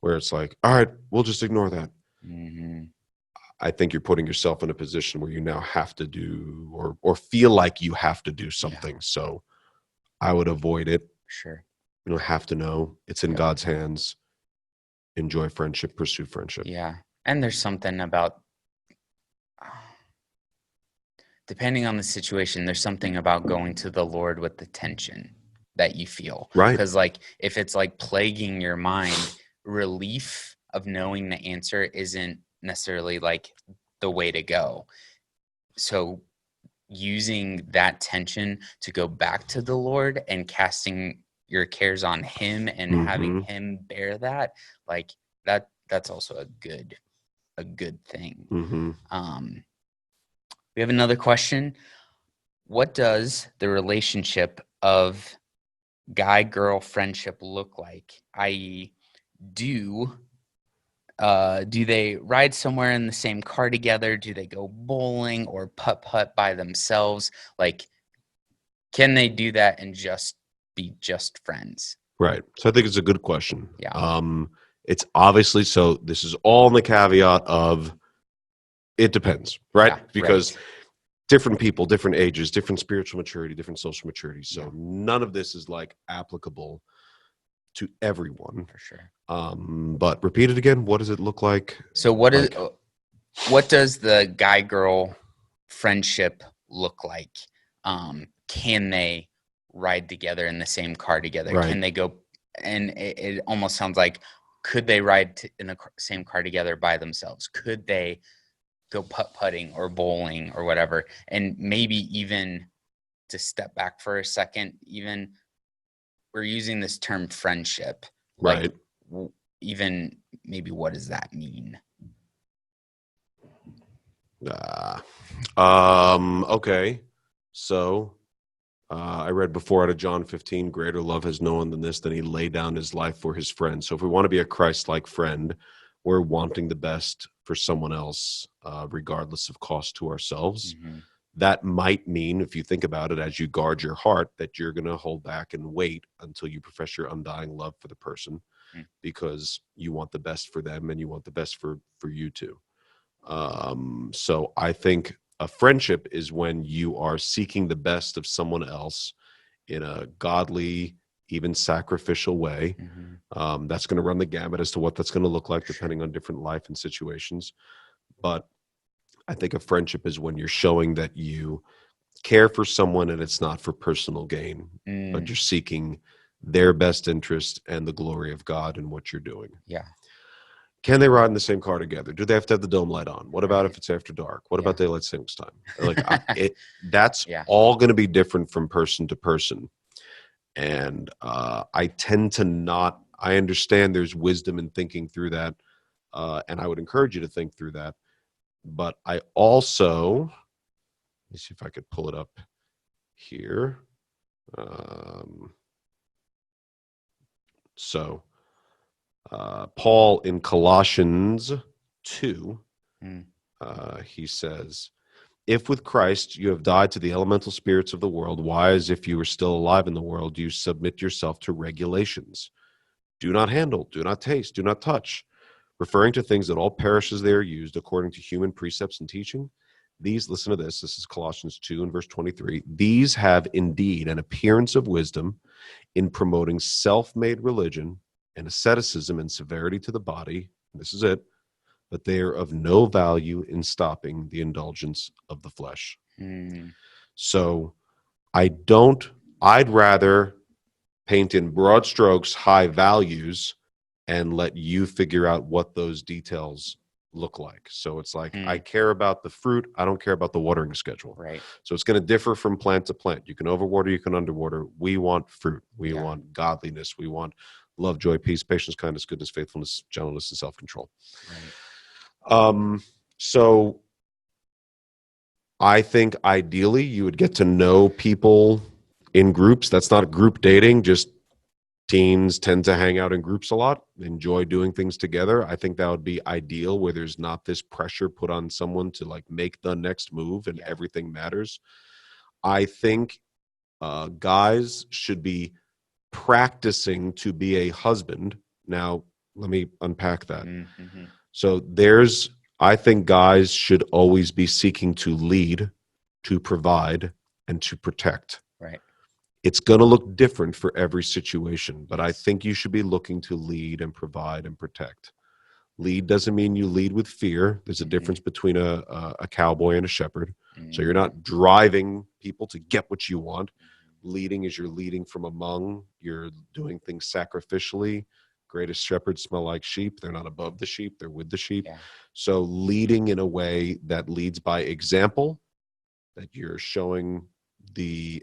where it's like, all right, we'll just ignore that. I think you're putting yourself in a position where you now have to do or feel like you have to do something. So I would avoid it. Sure. You don't have to know. It's in God's hands. Enjoy friendship, pursue friendship. Yeah. And there's something about, depending on the situation, there's something about going to the Lord with the tension that you feel. Right. Because like, if it's like plaguing your mind, relief of knowing the answer isn't necessarily like the way to go. So using that tension to go back to the Lord and casting your cares on him and having him bear that, like that's also a good thing. We have another question. What does the relationship of guy-girl friendship look like? I.e., do they ride somewhere in the same car together? Do they go bowling or putt-putt by themselves? Like, can they do that and just be just friends? Right. So I think it's a good question. Yeah. It's obviously, so this is all in the caveat of it depends, right? Yeah, Because right. different people, different ages, different spiritual maturity, different social maturity. So Yeah. none of this is like applicable to everyone. For sure. But repeat it again. What does it look like? So what does the guy-girl friendship look like? Can they ride together in the same car together? Right. Can they go? And it almost sounds like, could they ride in the same car together by themselves? Could they go putt-putting or bowling or whatever? And maybe even to step back for a second, even we're using this term friendship. Like, Right. even maybe what does that mean? Okay. So I read before out of John 15, greater love has no one than this, than he laid down his life for his friend. So if we want to be a Christ-like friend, we're wanting the best for someone else, regardless of cost to ourselves. Mm-hmm. That might mean, if you think about it, as you guard your heart, that you're going to hold back and wait until you profess your undying love for the person, because you want the best for them and you want the best for you too. So I think a friendship is when you are seeking the best of someone else in a godly, even sacrificial way. Mm-hmm. That's going to run the gamut as to what that's going to look like, depending on different life and situations. But I think a friendship is when you're showing that you care for someone and it's not for personal gain, but you're seeking their best interest and the glory of God in what you're doing. Yeah. Can they ride in the same car together? Do they have to have the dome light on? What about Right. if it's after dark? What Yeah. about daylight savings time? Like that's Yeah. all going to be different from person to person. And I tend to not. I understand there's wisdom in thinking through that, and I would encourage you to think through that. But I also, let me see if I could pull it up here. So Paul in Colossians 2, he says, if with Christ you have died to the elemental spirits of the world, why, as if you were still alive in the world, do you submit yourself to regulations? Do not handle, do not taste, do not touch, referring to things that all perish as they are used according to human precepts and teaching. These, listen to this is Colossians 2 and verse 23. These have indeed an appearance of wisdom in promoting self-made religion and asceticism and severity to the body. This is it. But they are of no value in stopping the indulgence of the flesh. So I'd rather paint in broad strokes high values and let you figure out what those details look like. So it's like, I care about the fruit, I don't care about the watering schedule. Right. So it's going to differ from plant to plant. You can overwater, you can underwater. We want fruit. We want godliness. We want love, joy, peace, patience, kindness, goodness, faithfulness, gentleness, and self-control. Right. So I think ideally you would get to know people in groups. That's not group dating, just teens tend to hang out in groups a lot, enjoy doing things together. I think that would be ideal, where there's not this pressure put on someone to like make the next move and everything matters. I think guys should be practicing to be a husband. Now, let me unpack that. So I think guys should always be seeking to lead, to provide, and to protect. Right. It's going to look different for every situation, but I think you should be looking to lead and provide and protect. Lead doesn't mean you lead with fear. There's a difference between a cowboy and a shepherd. So you're not driving people to get what you want. Leading is you're leading from among. You're doing things sacrificially. Greatest shepherds smell like sheep. They're not above the sheep. They're with the sheep. Yeah. So leading in a way that leads by example, that you're showing the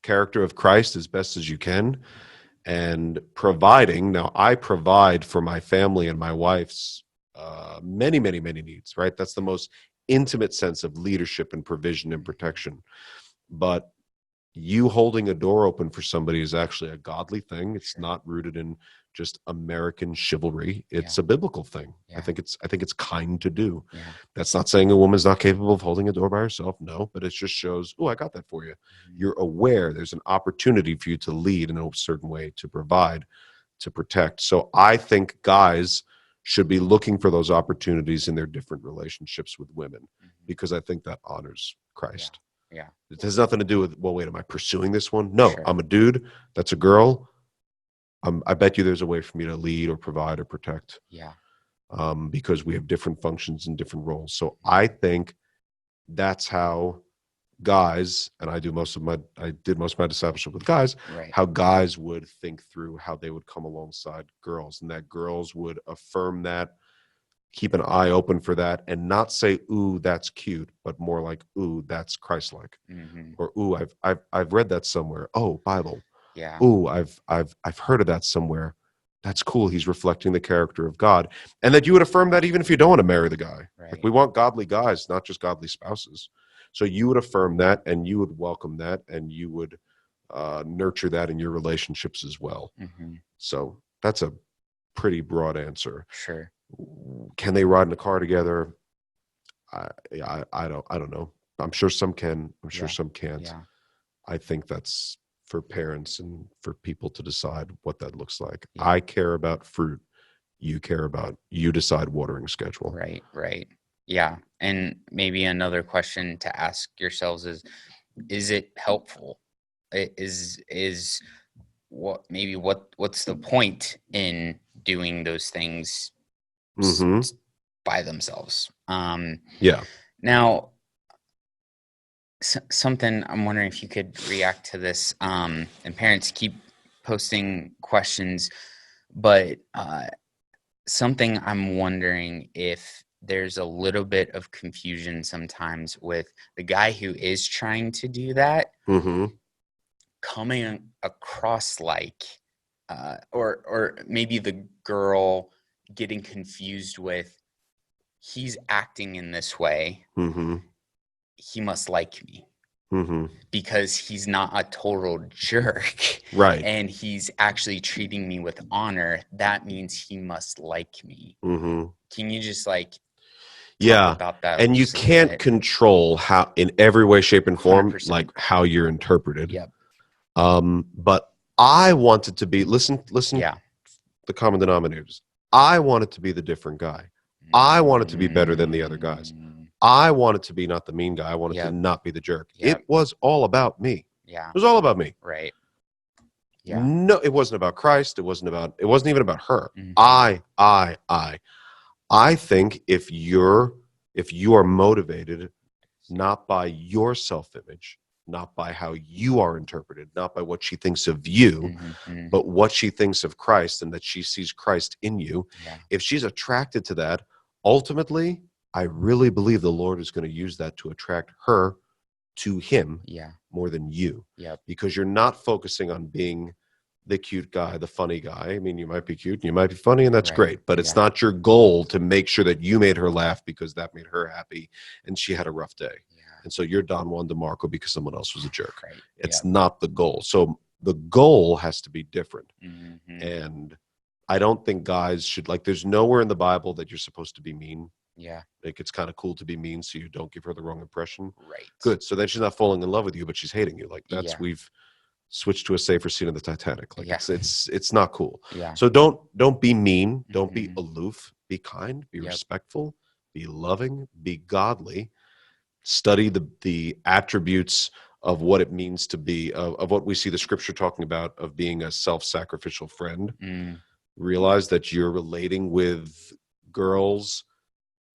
character of Christ as best as you can, and providing. Now, I provide for my family and my wife's many, many, many needs, right? That's the most intimate sense of leadership and provision and protection. But you holding a door open for somebody is actually a godly thing. It's Sure. not rooted in just American chivalry. It's Yeah. a biblical thing. Yeah. I think it's kind to do. Yeah. That's not saying a woman's not capable of holding a door by herself. No, but it just shows, oh, I got that for you. You're aware there's an opportunity for you to lead in a certain way, to provide, to protect. So I think guys should be looking for those opportunities in their different relationships with women, because I think that honors Christ. Yeah. It has nothing to do with, well, wait, am I pursuing this one? No, Sure. I'm a dude. That's a girl. I bet you there's a way for me to lead or provide or protect. Yeah. Because we have different functions and different roles. So I think that's how guys, and I did most of my discipleship with guys, Right. how guys would think through how they would come alongside girls, and that girls would affirm that, keep an eye open for that, and not say, ooh, that's cute, but more like, ooh, that's Christ-like. Or, ooh, I've read that somewhere. Oh, Bible. Yeah. Ooh, I've heard of that somewhere. That's cool. He's reflecting the character of God. And that you would affirm that even if you don't want to marry the guy. Right. Like, we want godly guys, not just godly spouses. So you would affirm that, and you would welcome that, and you would nurture that in your relationships as well. So that's a pretty broad answer. Sure. Can they ride in a car together? I don't know. I'm sure some can. I'm sure some can't. Yeah. I think that's for parents and for people to decide what that looks like. Yeah. I care about fruit. You decide watering schedule. Right. Right. Yeah. And maybe another question to ask yourselves is it helpful? Is what's the point in doing those things by themselves? Yeah. Now, something I'm wondering if you could react to this. And parents keep posting questions, but something I'm wondering if there's a little bit of confusion sometimes with the guy who is trying to do that coming across like, or maybe the girl getting confused with, he's acting in this way. He must like me. Because he's not a total jerk, right? And he's actually treating me with honor. That means he must like me. Can you just like talk about that? And you can't control how, in every way, shape, and form, 100%. like how you're interpreted. Yep. But I want it to be, listen. Yeah. The common denominators. I want it to be the different guy. I want it to be better than the other guys. I want it to be not the mean guy. I want it to not be the jerk. It was all about me. Yeah. It was all about me. Right. Yeah. No, it wasn't about Christ. It wasn't even about her. I think if you are motivated not by your self-image, not by how you are interpreted, not by what she thinks of you, but what she thinks of Christ, and that she sees Christ in you. If she's attracted to that, ultimately, I really believe the Lord is going to use that to attract her to him more than you. Because you're not focusing on being the cute guy, the funny guy. I mean, you might be cute and you might be funny, and that's great, but it's not your goal to make sure that you made her laugh because that made her happy and she had a rough day. And so you're Don Juan DeMarco because someone else was a jerk. It's not the goal. So the goal has to be different. And I don't think guys should, like, there's nowhere in the Bible that you're supposed to be mean. Like, it's kind of cool to be mean so you don't give her the wrong impression. Good. So then she's not falling in love with you, but she's hating you. Like, that's, we've switched to a safer scene of the Titanic. Like, it's not cool. So don't be mean. Don't be aloof. Be kind. Be respectful. Be loving. Be godly. Study the attributes of what it means to be, of what we see the scripture talking about, of being a self-sacrificial friend. Realize that you're relating with girls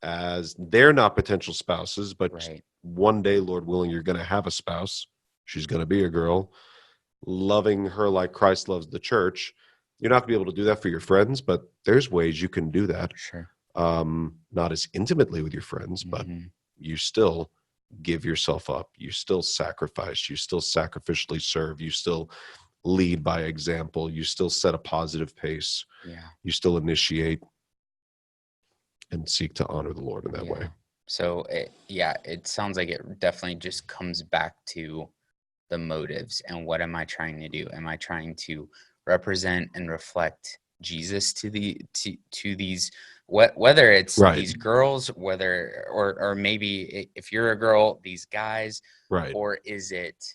as they're not potential spouses, but one day, Lord willing, you're going to have a spouse. She's going to be a girl. Loving her like Christ loves the church. You're not going to be able to do that for your friends, but there's ways you can do that. Not as intimately with your friends, but you still give yourself up. You still sacrifice. You still sacrificially serve. You still lead by example. You still set a positive pace. You still initiate and seek to honor the Lord in that way. So it sounds like it definitely just comes back to the motives and what am I trying to do? Am I trying to represent and reflect Jesus to these, whether it's Right. these girls, whether or maybe if you're a girl, these guys, Right. or is it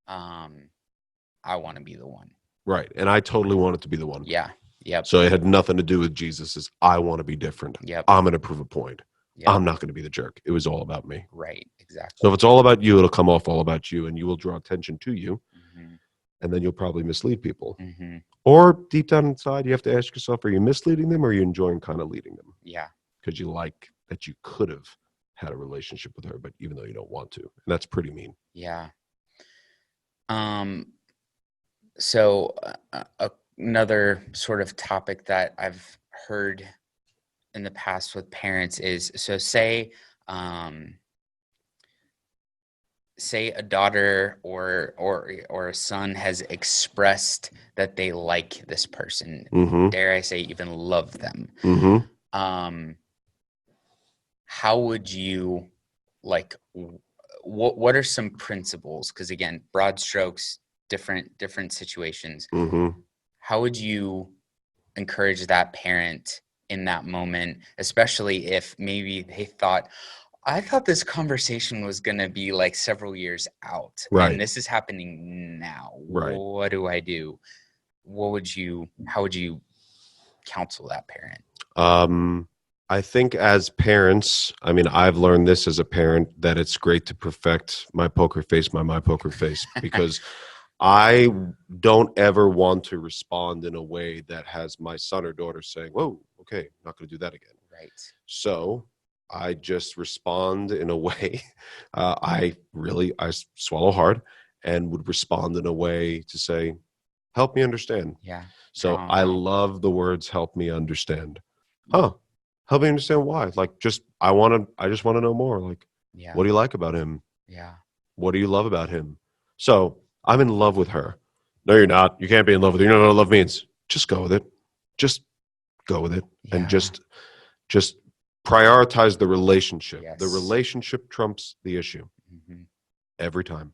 I want to be the one? Right. And I totally wanted to be the one. Yeah. Yep. So it had nothing to do with Jesus. Is I want to be different. Yep. I'm going to prove a point. Yep. I'm not going to be the jerk. It was all about me. Right. Exactly. So if it's all about you, it'll come off all about you, and you will draw attention to you, Mm-hmm. and then you'll probably mislead people. Mm-hmm. Or deep down inside, you have to ask yourself, are you misleading them or are you enjoying kind of leading them? Yeah. Because you like that you could have had a relationship with her, but even though you don't want to. And that's pretty mean. Yeah. So another sort of topic that I've heard in the past with parents is, so say a daughter or a son has expressed that they like this person, Mm-hmm. dare I say even love them. Mm-hmm. How would you, like, what are some principles? Because again, broad strokes, different situations. Mm-hmm. How would you encourage that parent in that moment, especially if maybe they thought, I thought this conversation was going to be like several years out, Right. and this is happening now. Right. What do I do? How would you counsel that parent? I think as parents, I mean, I've learned this as a parent, that it's great to perfect my poker face, my poker face, because I don't ever want to respond in a way that has my son or daughter saying, whoa, okay, not going to do that again. Right. So I just respond in a way, I swallow hard and would respond in a way to say, help me understand. Yeah. So I love the words, help me understand. Huh. Help me understand why. Like, I just want to know more. Like, Yeah. What do you like about him? Yeah. What do you love about him? So I'm in love with her. No, you're not. You can't be in love with her. You don't know what love means. Just go with it. Just go with it. Yeah. And just prioritize the relationship. Yes. The relationship trumps the issue. Mm-hmm. Every time.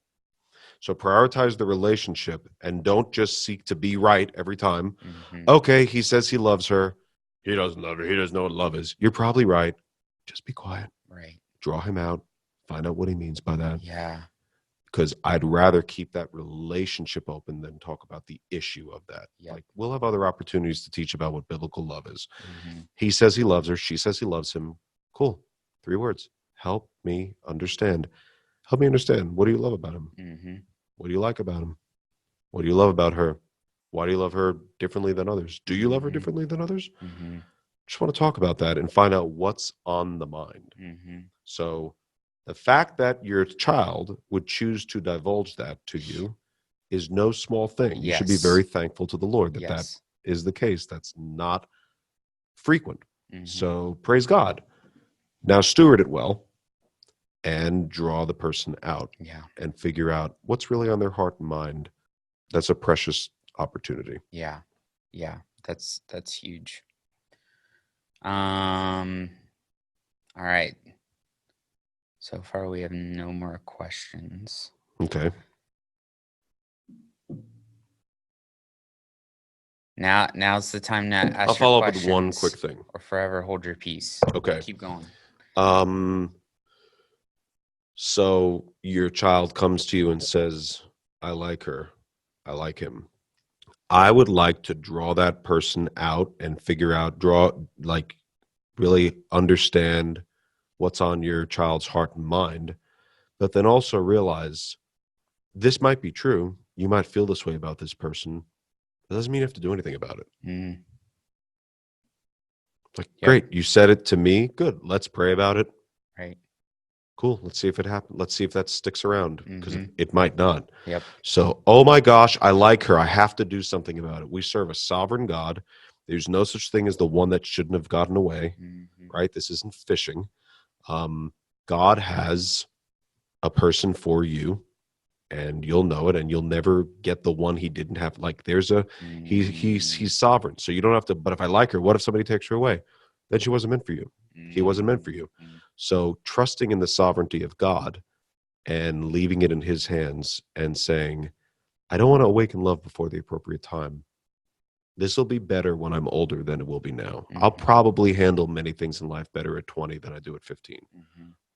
So prioritize the relationship and don't just seek to be right every time. Mm-hmm. Okay, he says he loves her. He doesn't love her. He doesn't know what love is. You're probably right. Just be quiet. Right. Draw him out. Find out what he means by that. Yeah. Because I'd rather keep that relationship open than talk about the issue of that. Yep. Like, we'll have other opportunities to teach about what biblical love is. Mm-hmm. He says he loves her. She says he loves him. Cool. 3 words. Help me understand. Help me understand. What do you love about him? Mm-hmm. What do you like about him? What do you love about her? Why do you love her differently than others? Do you love her differently than others? Mm-hmm. Just want to talk about that and find out what's on the mind. Mm-hmm. So the fact that your child would choose to divulge that to you is no small thing. You should be very thankful to the Lord that that is the case. That's not frequent. Mm-hmm. So praise God. Now steward it well and draw the person out and figure out what's really on their heart and mind. That's a precious opportunity. Yeah. Yeah. That's huge. All right. So far we have no more questions. Okay. Now's the time to ask. I'll follow up with one quick thing. Or forever hold your peace. Okay. Keep going. So your child comes to you and says, I like her. I like him. I would like to draw that person out and really understand what's on your child's heart and mind, but then also realize this might be true. You might feel this way about this person. It doesn't mean you have to do anything about it. Mm. Like, great, you said it to me. Good. Let's pray about it. Right. Cool. Let's see if it happens. Let's see if that sticks around, because it might not. Yep. So, oh my gosh, I like her. I have to do something about it. We serve a sovereign God. There's no such thing as the one that shouldn't have gotten away, right? This isn't fishing. God has a person for you, and you'll know it, and you'll never get the one he didn't have. Like, there's he's sovereign. So you don't have to, but if I like her, what if somebody takes her away? Then she wasn't meant for you. He wasn't meant for you. So trusting in the sovereignty of God and leaving it in his hands and saying, I don't want to awaken love before the appropriate time. This will be better when I'm older than it will be now. I'll probably handle many things in life better at 20 than I do at 15.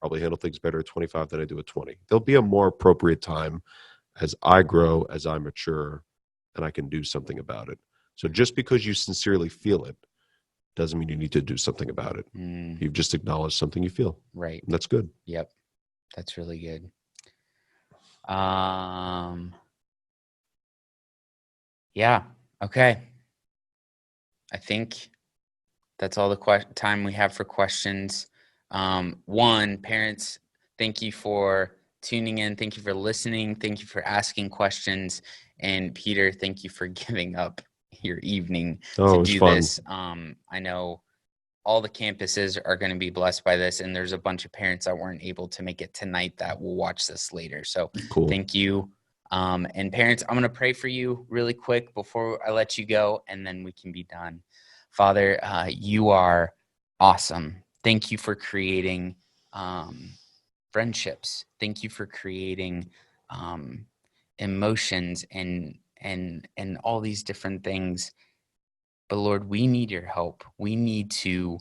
Probably handle things better at 25 than I do at 20. There'll be a more appropriate time as I grow, as I mature, and I can do something about it. So just because you sincerely feel it doesn't mean you need to do something about it. You've just acknowledged something you feel. Right. And that's good. Yep. That's really good. Yeah. Okay. I think that's all the time we have for questions. One, parents, thank you for tuning in. Thank you for listening. Thank you for asking questions. And Peter, thank you for giving up your evening to do this. I know all the campuses are going to be blessed by this, and there's a bunch of parents that weren't able to make it tonight that will watch this later. So cool. Thank you. And parents, I'm going to pray for you really quick before I let you go, and then we can be done. Father, you are awesome. Thank you for creating friendships. Thank you for creating emotions and all these different things. But Lord, we need your help. We need to,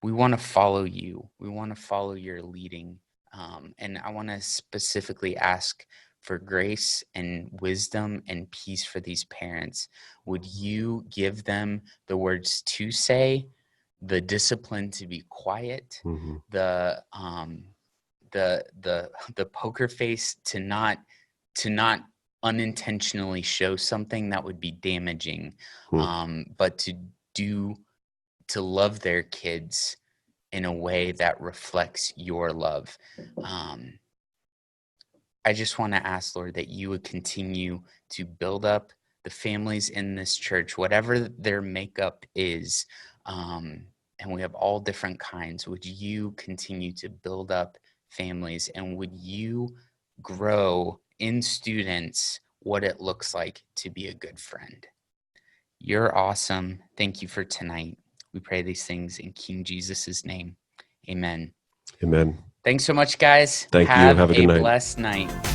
we want to follow you. We want to follow your leading. And I want to specifically ask for grace and wisdom and peace for these parents. Would you give them the words to say, the discipline to be quiet, the poker face to not unintentionally show something that would be damaging, but to love their kids in a way that reflects your love. I just want to ask, Lord, that you would continue to build up the families in this church, whatever their makeup is. And we have all different kinds. Would you continue to build up families, and would you grow in students what it looks like to be a good friend? You're awesome. Thank you for tonight. We pray these things in King Jesus' name. Amen. Amen. Thanks so much, guys. Thank you. Have a good night. Blessed night.